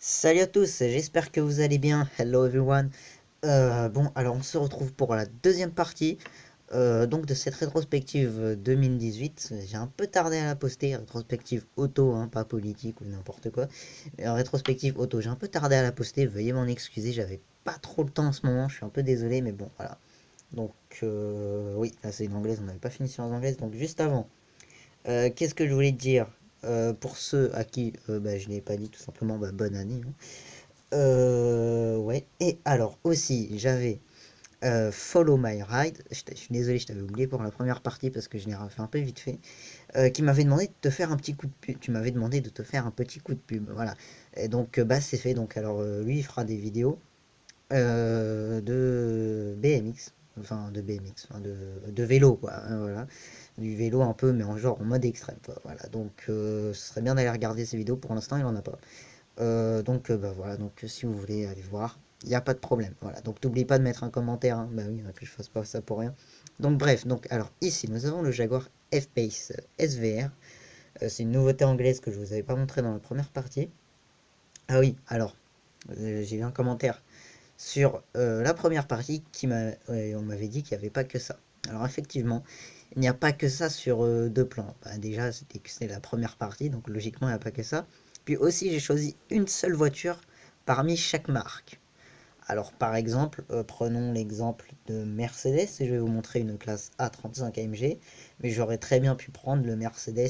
Salut à tous, j'espère que vous allez bien. Hello everyone. Bon, alors on se retrouve pour la deuxième partie donc de cette rétrospective 2018. J'ai un peu tardé à la poster, rétrospective auto, hein, pas politique ou n'importe quoi. Mais rétrospective auto, j'ai un peu tardé à la poster, veuillez m'en excuser, j'avais pas trop le temps en ce moment, je suis un peu désolé, mais bon, voilà. Donc, oui, là c'est une anglaise, on n'avait pas fini sur l'anglaise, donc juste avant. Qu'est-ce que je voulais te dire pour ceux à qui bah, je n'ai pas dit tout simplement bah, bonne année, hein. Ouais. Et alors aussi, j'avais Follow My Ride. Je suis désolé, je t'avais oublié pour la première partie parce que je l'ai refait un peu vite fait. Qui m'avait demandé de te faire un petit coup de pub. Tu m'avais demandé de te faire un petit coup de pub. Voilà. Et donc, bah, c'est fait. Donc, alors, lui, il fera des vidéos de BMX. Enfin, de BMX. Enfin, de vélo, quoi, hein, voilà. Du vélo un peu, mais en genre en mode extrême, quoi. Voilà. Donc, ce serait bien d'aller regarder ces vidéos. Pour l'instant, il en a pas. Donc bah voilà, donc si vous voulez aller voir, il n'y a pas de problème. Voilà, donc n'oubliez pas de mettre un commentaire, hein. Bah oui, que je fasse pas ça pour rien. Donc bref, donc alors ici nous avons le Jaguar F-Pace SVR. C'est une nouveauté anglaise que je vous avais pas montré dans la première partie. Ah oui, alors j'ai eu un commentaire sur la première partie qui m'a, ouais, on m'avait dit qu'il n'y avait pas que ça. Alors effectivement, il n'y a pas que ça sur deux plans. Bah, déjà, c'était la première partie, donc logiquement, il n'y a pas que ça. Puis aussi, j'ai choisi une seule voiture parmi chaque marque. Alors par exemple, prenons l'exemple de Mercedes, et je vais vous montrer une classe A35 AMG, mais j'aurais très bien pu prendre le Mercedes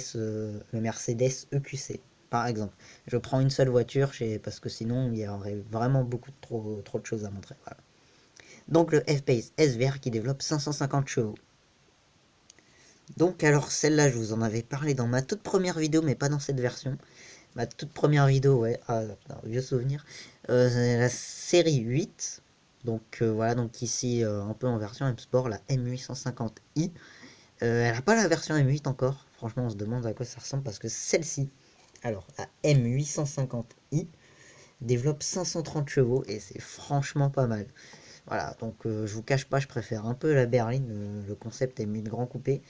EQC, par exemple. Je prends une seule voiture parce que sinon il y aurait vraiment beaucoup trop de choses à montrer. Voilà. Donc le F-Pace SVR qui développe 550 chevaux. Donc alors celle-là, je vous en avais parlé dans ma toute première vidéo, mais pas dans cette version. Ma toute première vidéo, ouais, ah, putain, vieux souvenir. C'est la série 8. Donc voilà, donc ici un peu en version M-Sport, la M850i. Elle n'a pas la version M8 encore. Franchement, on se demande à quoi ça ressemble parce que celle-ci, alors la M850i, développe 530 chevaux et c'est franchement pas mal. Voilà, donc je vous cache pas, je préfère un peu la berline. Le concept est mis de grand coupé.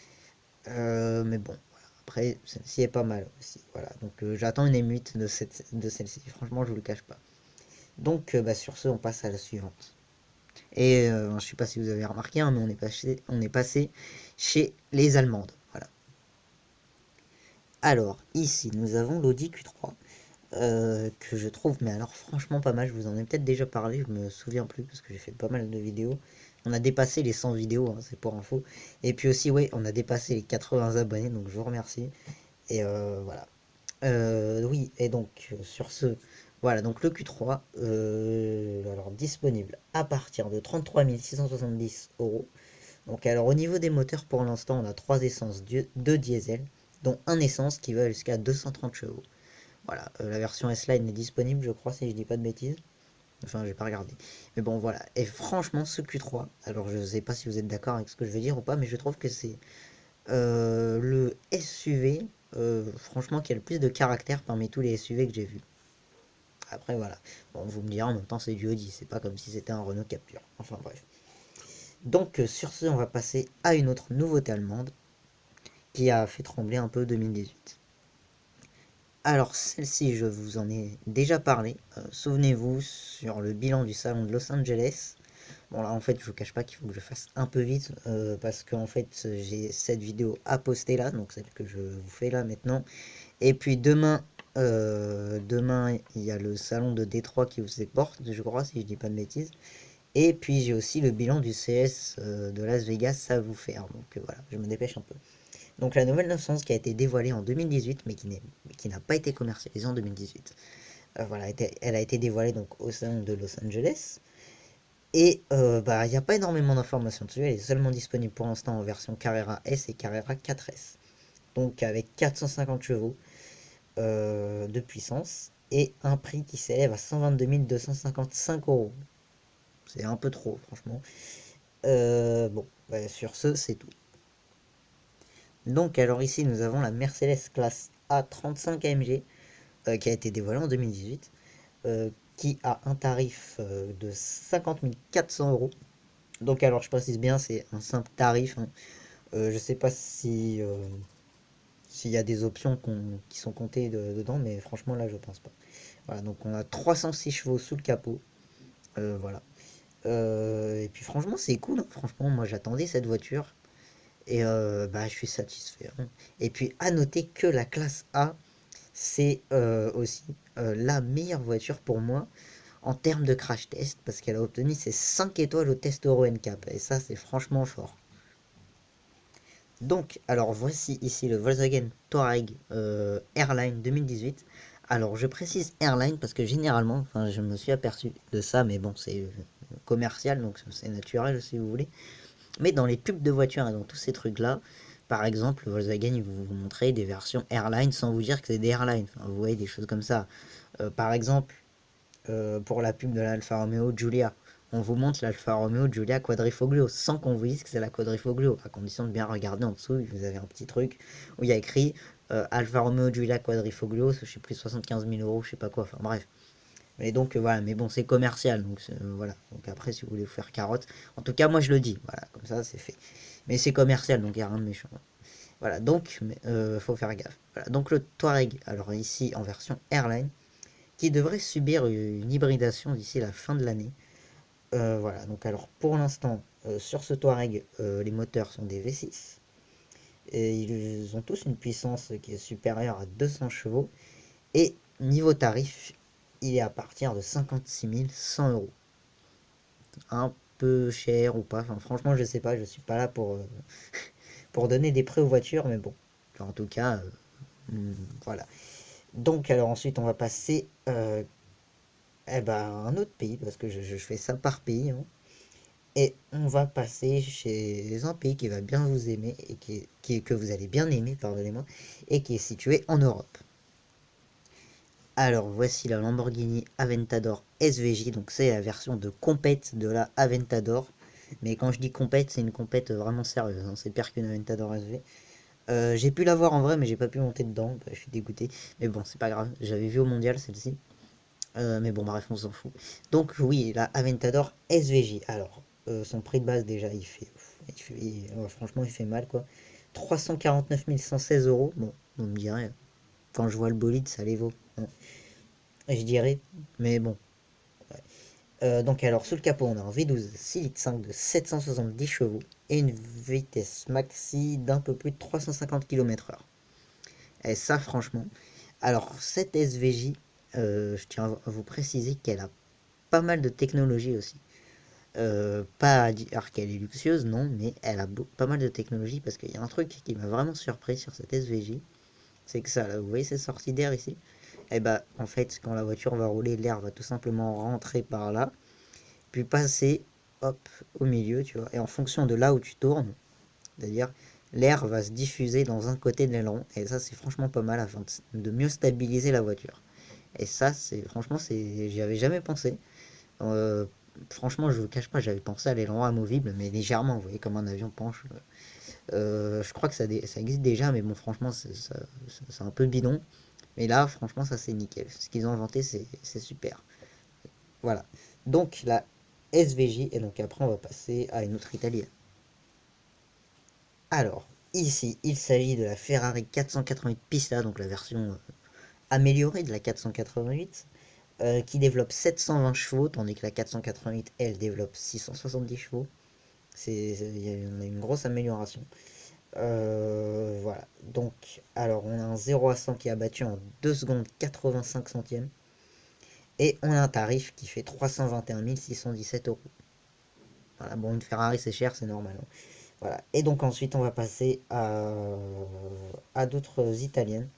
Mais bon, voilà. Après, celle-ci est pas mal aussi. Voilà, donc j'attends une M8 de celle-ci. Franchement, je vous le cache pas. Donc, bah, sur ce, on passe à la suivante. Et je sais pas si vous avez remarqué, hein, mais on est passé chez les Allemandes. Voilà. Alors, ici, nous avons l'Audi Q3. Que je trouve, mais alors franchement pas mal. Je vous en ai peut-être déjà parlé, je me souviens plus parce que j'ai fait pas mal de vidéos. On a dépassé les 100 vidéos, hein, c'est pour info. Et puis aussi, ouais, on a dépassé les 80 abonnés, donc je vous remercie. Et voilà. Oui, et donc sur ce, voilà, donc le Q3, alors disponible à partir de 33 670 euros. Donc alors au niveau des moteurs, pour l'instant, on a 3 essences, 2 diesel, dont un essence qui va jusqu'à 230 chevaux. Voilà, la version S-Line est disponible, je crois, si je dis pas de bêtises. Enfin, j'ai pas regardé. Mais bon, voilà. Et franchement, ce Q3, alors je sais pas si vous êtes d'accord avec ce que je vais dire ou pas, mais je trouve que c'est le SUV, franchement, qui a le plus de caractère parmi tous les SUV que j'ai vus. Après, voilà. Bon, vous me direz, en même temps, c'est du Audi, c'est pas comme si c'était un Renault Captur. Enfin, bref. Donc, sur ce, on va passer à une autre nouveauté allemande qui a fait trembler un peu 2018. Alors, celle-ci, je vous en ai déjà parlé. Souvenez-vous, sur le bilan du salon de Los Angeles. Bon, là, en fait, je vous cache pas qu'il faut que je fasse un peu vite parce qu'en fait, j'ai cette vidéo à poster là, donc celle que je vous fais là maintenant. Et puis demain, il y a le salon de Détroit qui vous est porte, je crois, si je dis pas de bêtises. Et puis j'ai aussi le bilan du CS de Las Vegas à vous faire. Donc voilà, je me dépêche un peu. Donc la nouvelle 911 qui a été dévoilée en 2018, mais qui n'a pas été commercialisée en 2018. Voilà, elle a été dévoilée donc au salon de Los Angeles. Et bah, il n'y a pas énormément d'informations dessus. Elle est seulement disponible pour l'instant en version Carrera S et Carrera 4S. Donc avec 450 chevaux de puissance et un prix qui s'élève à 122 255 euros. C'est un peu trop, franchement. Bon, bah, sur ce, c'est tout. Donc, alors ici, nous avons la Mercedes classe A35 AMG qui a été dévoilée en 2018, qui a un tarif de 50 400 euros. Donc, alors je précise bien, c'est un simple tarif, hein. Je sais pas si s'il y a des options qui sont comptées dedans, mais franchement, là, je pense pas. Voilà, donc on a 306 chevaux sous le capot. Voilà. Et puis franchement, c'est cool, hein. Franchement, moi j'attendais cette voiture. Et bah, je suis satisfait, hein. Et puis à noter que la classe A, c'est aussi la meilleure voiture pour moi en termes de crash test, parce qu'elle a obtenu ses 5 étoiles au test Euro NCAP. Et ça, c'est franchement fort. Donc, alors voici ici le Volkswagen Touareg Airline 2018. Alors, je précise Airline parce que généralement, enfin, je me suis aperçu de ça, mais bon, c'est commercial, donc c'est naturel si vous voulez. Mais dans les pubs de voitures et dans tous ces trucs-là, par exemple, Volkswagen, ils vont vous montrer des versions Airline sans vous dire que c'est des Airlines. Enfin, vous voyez des choses comme ça. Par exemple, pour la pub de l'Alfa Romeo Giulia. On vous montre l'Alfa Romeo Giulia Quadrifoglio sans qu'on vous dise que c'est la Quadrifoglio, à condition de bien regarder en dessous. Vous avez un petit truc où il y a écrit Alfa Romeo Giulia Quadrifoglio, je sais plus 75 000 euros, je sais pas quoi. Enfin bref. Mais donc voilà, mais bon, c'est commercial, donc voilà. Donc après, si vous voulez vous faire carotte, en tout cas, moi je le dis, voilà, comme ça c'est fait. Mais c'est commercial, donc il n'y a rien de méchant. Voilà, donc faut faire gaffe. Voilà, donc le Touareg, alors ici en version Airline, qui devrait subir une hybridation d'ici la fin de l'année. Voilà, donc alors pour l'instant, sur ce Touareg, les moteurs sont des V6. Et ils ont tous une puissance qui est supérieure à 200 chevaux. Et niveau tarif, il est à partir de 56 100 euros. Un peu cher ou pas, enfin, franchement je sais pas, je suis pas là pour donner des prix aux voitures, mais bon, en tout cas, voilà. Donc alors ensuite on va passer eh ben, à un autre pays, parce que je fais ça par pays, hein. Et on va passer chez un pays qui va bien vous aimer, et que vous allez bien aimer, pardonnez-moi, et qui est situé en Europe. Alors voici la Lamborghini Aventador SVJ, donc c'est la version de compète de la Aventador. Mais quand je dis compète, c'est une compète vraiment sérieuse, hein, c'est pire qu'une Aventador SV. J'ai pu la voir en vrai, mais j'ai pas pu monter dedans, bah, je suis dégoûté. Mais bon, c'est pas grave, j'avais vu au mondial celle-ci. Mais bon, bref, on s'en fout. Donc oui, la Aventador SVJ. Alors, son prix de base déjà, ouais, franchement, il fait mal quoi. 349 116 euros. Bon, on me dirait, quand je vois le bolide, ça les vaut, hein. Je dirais, mais bon. Ouais. Donc alors, sous le capot, on a un V12 6 litres 5 de 770 chevaux et une vitesse maxi d'un peu plus de 350 km/h. Et ça, franchement. Alors, cette SVJ, je tiens à vous préciser qu'elle a pas mal de technologie aussi. Pas à dire qu'elle est luxueuse, non, mais elle a pas mal de technologie parce qu'il y a un truc qui m'a vraiment surpris sur cette SVJ, c'est que ça, là, vous voyez cette sortie d'air ici? Et bah, en fait, quand la voiture va rouler, l'air va tout simplement rentrer par là, puis passer, hop, au milieu, tu vois, et en fonction de là où tu tournes, c'est-à-dire l'air va se diffuser dans un côté de l'aileron, et ça, c'est franchement pas mal afin de mieux stabiliser la voiture. Et ça, c'est franchement, j'y avais jamais pensé. Euh, Franchement, je vous cache pas, j'avais pensé à l'aileron amovible, mais légèrement, vous voyez, comme un avion penche. Je crois que ça existe déjà, mais bon, franchement, c'est un peu bidon. Mais là, franchement, ça c'est nickel. Ce qu'ils ont inventé, c'est super. Voilà. Donc, la SVJ, et donc après, on va passer à une autre italienne. Alors, ici, il s'agit de la Ferrari 488 Pista, donc la version améliorée de la 488. Qui développe 720 chevaux, tandis que la 488, elle, développe 670 chevaux. On a une grosse amélioration. Voilà. Donc, alors, on a un 0 à 100 qui a battu en 2 secondes 85 centièmes. Et on a un tarif qui fait 321 617 euros. Voilà, bon, une Ferrari c'est cher, c'est normal, hein. Voilà. Et donc ensuite, on va passer à d'autres italiennes.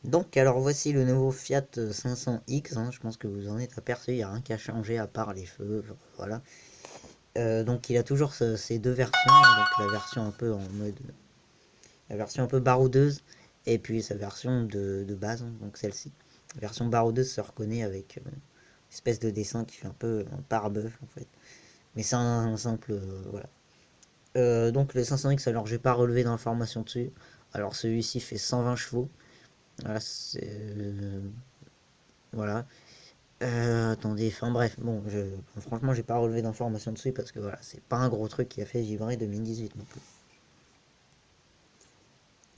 Donc, alors voici le nouveau Fiat 500X, hein. Je pense que vous en êtes aperçu, il n'y a rien qui a changé à part les feux, voilà. Donc il a toujours ces deux versions, donc la version un peu en mode, la version un peu baroudeuse, et puis sa version de base, hein, donc celle-ci. La version baroudeuse se reconnaît avec une espèce de dessin qui fait un peu un pare-bœuf en fait. Mais c'est un simple, voilà. Donc le 500X, alors j'ai pas relevé d'informations dessus. Alors celui-ci fait 120 chevaux. Voilà, voilà. Attendez, enfin bref, bon, franchement, j'ai pas relevé d'informations dessus parce que voilà, c'est pas un gros truc qui a fait vibrer 2018 non plus.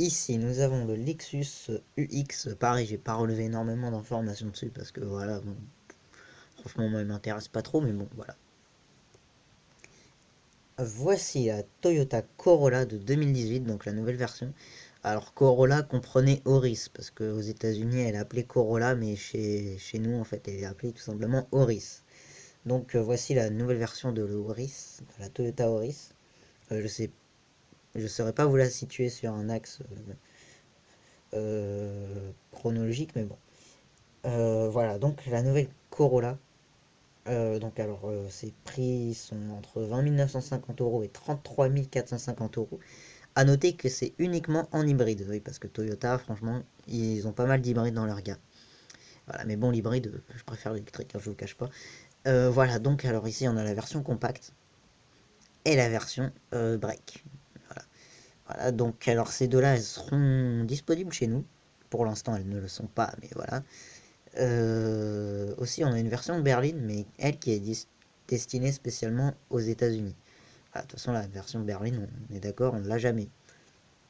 ici nous avons le Lexus UX, pareil j'ai pas relevé énormément d'informations dessus parce que voilà, bon, franchement moi il m'intéresse pas trop mais bon voilà. Voici la Toyota Corolla de 2018, donc la nouvelle version. Alors Corolla comprenait Auris, parce qu'aux États-Unis elle est appelée Corolla, mais chez nous en fait elle est appelée tout simplement Auris. Donc voici la nouvelle version de l'Auris, de la Toyota Auris. Je saurais pas vous la situer sur un axe chronologique, mais bon. Voilà, donc la nouvelle Corolla. Donc alors, ces prix sont entre 20 950 € et 33 450 €. À noter que c'est uniquement en hybride, oui, parce que Toyota, franchement, ils ont pas mal d'hybrides dans leur gamme. Voilà, mais bon, l'hybride, je préfère l'électrique, hein, je vous cache pas. Voilà, donc alors ici, on a la version compacte et la version break. Voilà. Voilà, donc alors ces deux-là, elles seront disponibles chez nous. Pour l'instant, elles ne le sont pas, mais voilà. Aussi, on a une version berline, mais elle qui est destinée spécialement aux États-Unis. Voilà, de toute façon, la version berline, on est d'accord, on ne l'a jamais.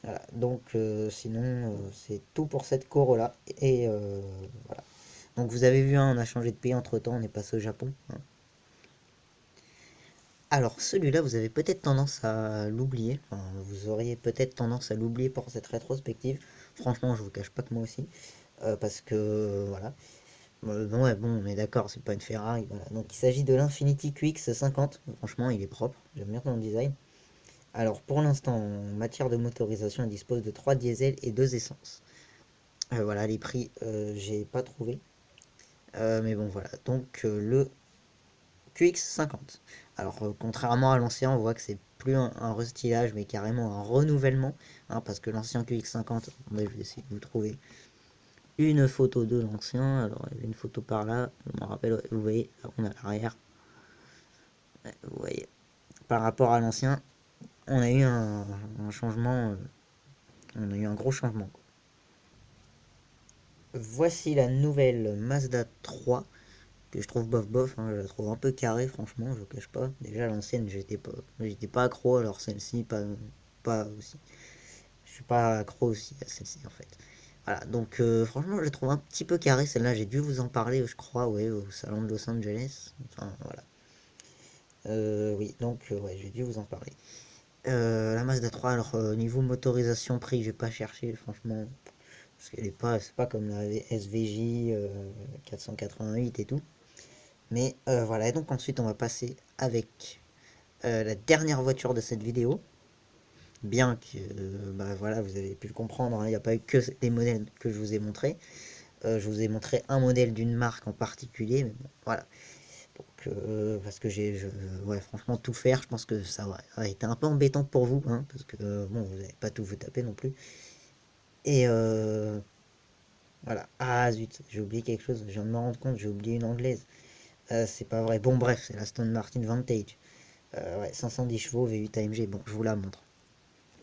Voilà, donc sinon, c'est tout pour cette Corolla. Et voilà. Donc vous avez vu, hein, on a changé de pays entre temps, on est passé au Japon. Hein. Alors celui-là, vous avez peut-être tendance à l'oublier. Enfin, vous auriez peut-être tendance à l'oublier pour cette rétrospective. Franchement, je vous cache pas que moi aussi. Parce que voilà. Ouais, bon, on est d'accord, c'est pas une Ferrari. Voilà. Donc il s'agit de l'Infiniti QX50. Franchement, il est propre. J'aime bien son design. Alors pour l'instant, en matière de motorisation, il dispose de 3 diesels et 2 essences. Voilà, les prix, j'ai pas trouvé. Mais bon, voilà. Donc le QX50. Alors contrairement à l'ancien, on voit que c'est plus un restylage, mais carrément un renouvellement. Hein, parce que l'ancien QX50, attendez, je vais essayer de vous trouver une photo de l'ancien. Alors il y avait une photo par là, je me rappelle, vous voyez, là, on a l'arrière. Vous voyez, par rapport à l'ancien, on a eu un changement, on a eu un gros changement. Voici la nouvelle Mazda 3 que je trouve bof bof, hein, je la trouve un peu carrée franchement, je vous cache pas. Déjà l'ancienne j'étais pas accro, alors celle-ci pas aussi. Je suis pas accro aussi à celle-ci en fait. Voilà, donc franchement je la trouve un petit peu carrée celle-là, j'ai dû vous en parler je crois, ouais, au salon de Los Angeles. Enfin voilà. Oui, donc ouais, j'ai dû vous en parler. La Mazda 3, alors niveau motorisation prix, j'ai pas cherché franchement. Parce qu'elle est pas, c'est pas comme la SVJ 488 et tout. Mais voilà, et donc ensuite on va passer avec la dernière voiture de cette vidéo. Bien que, bah voilà, vous avez pu le comprendre, hein, il n'y a pas eu que les modèles que je vous ai montrés. Je vous ai montré un modèle d'une marque en particulier, mais bon, voilà. Donc, parce que ouais, franchement, tout faire, je pense que ça a été un peu embêtant pour vous, hein, parce que, bon, vous n'avez pas tout vous taper non plus. Et voilà. Ah zut, j'ai oublié quelque chose, je viens de me rendre compte, j'ai oublié une anglaise. C'est pas vrai. Bon, bref, c'est la Aston Martin Vantage. Ouais, 510 chevaux, V8 AMG. Bon, je vous la montre.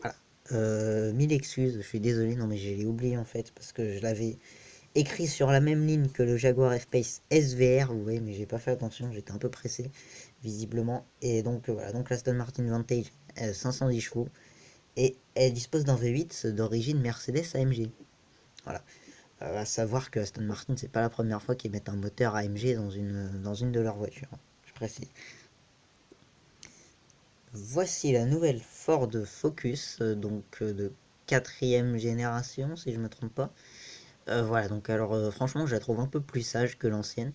Voilà. 1000 excuses, je suis désolé, non mais j'ai oublié en fait, parce que je l'avais écrit sur la même ligne que le Jaguar F-Pace SVR, vous voyez, mais j'ai pas fait attention, j'étais un peu pressé, visiblement. Et donc voilà, donc l'Aston Martin Vantage, 510 chevaux, et elle dispose d'un V8 d'origine Mercedes AMG. Voilà. À savoir que Aston Martin, c'est pas la première fois qu'ils mettent un moteur AMG dans une de leurs voitures. Je précise. Voici la nouvelle Ford Focus, donc de quatrième génération, si je me trompe pas. Voilà, donc alors franchement, je la trouve un peu plus sage que l'ancienne,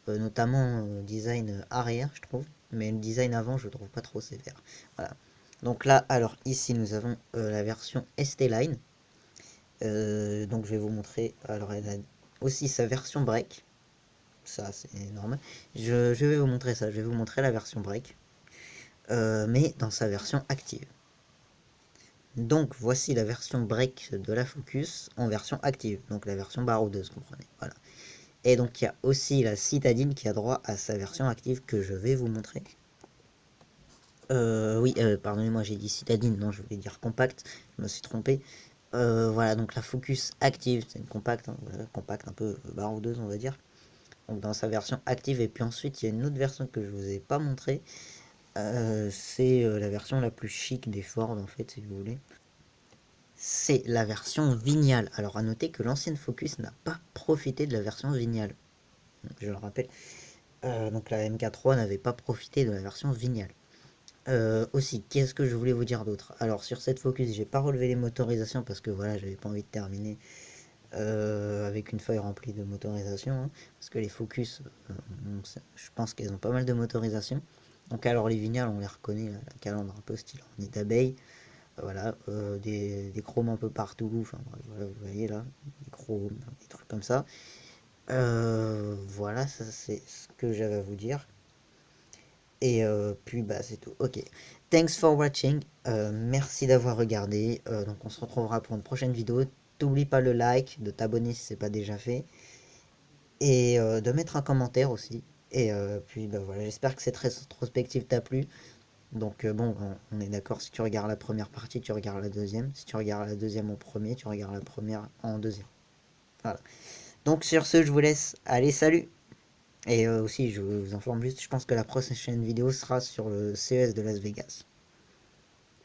notamment design arrière, je trouve. Mais le design avant, je trouve pas trop sévère. Voilà. Donc là, alors ici, nous avons la version ST-Line. Donc je vais vous montrer. Alors elle a aussi sa version break. Ça c'est normal. Je vais vous montrer ça. Je vais vous montrer la version break. Mais dans sa version active. Donc voici la version break de la Focus en version active. Donc la version baroudeuse, comprenez. Voilà. Et donc il y a aussi la citadine qui a droit à sa version active que je vais vous montrer. Oui, pardonnez-moi, j'ai dit citadine, non, je voulais dire compact, je me suis trompé. Voilà, donc la Focus active, c'est une compacte, hein, voilà, compacte un peu baroudeuse, on va dire. Donc dans sa version active, et puis ensuite, il y a une autre version que je vous ai pas montré. C'est la version la plus chic des Ford, en fait, si vous voulez. c'est la version Vignal. Alors à noter que l'ancienne Focus n'a pas profité de la version Vignal. Je le rappelle. Donc la MK3 n'avait pas profité de la version Vignal. Aussi, qu'est-ce que je voulais vous dire d'autre? Alors sur cette Focus, j'ai pas relevé les motorisations parce que voilà, j'avais pas envie de terminer avec une feuille remplie de motorisation, hein, parce que les Focus, je pense qu'elles ont pas mal de motorisation. Donc alors les Vignales, on les reconnaît, la calandre un peu style nid d'abeille, voilà, des chromes un peu partout, enfin voilà, vous voyez là, des chromes, des trucs comme ça. Voilà, ça c'est ce que j'avais à vous dire. Et puis bah c'est tout. Ok. Thanks for watching. Merci d'avoir regardé. Donc on se retrouvera pour une prochaine vidéo. N'oublie pas le like, de t'abonner si c'est pas déjà fait. Et de mettre un commentaire aussi. Et puis bah voilà, j'espère que cette rétrospective t'a plu. Donc bon, on est d'accord, si tu regardes la première partie, tu regardes la deuxième. Si tu regardes la deuxième en premier, tu regardes la première en deuxième. Voilà. Donc sur ce, je vous laisse. Allez, salut! Et aussi, je vous informe juste, je pense que la prochaine vidéo sera sur le CES de Las Vegas.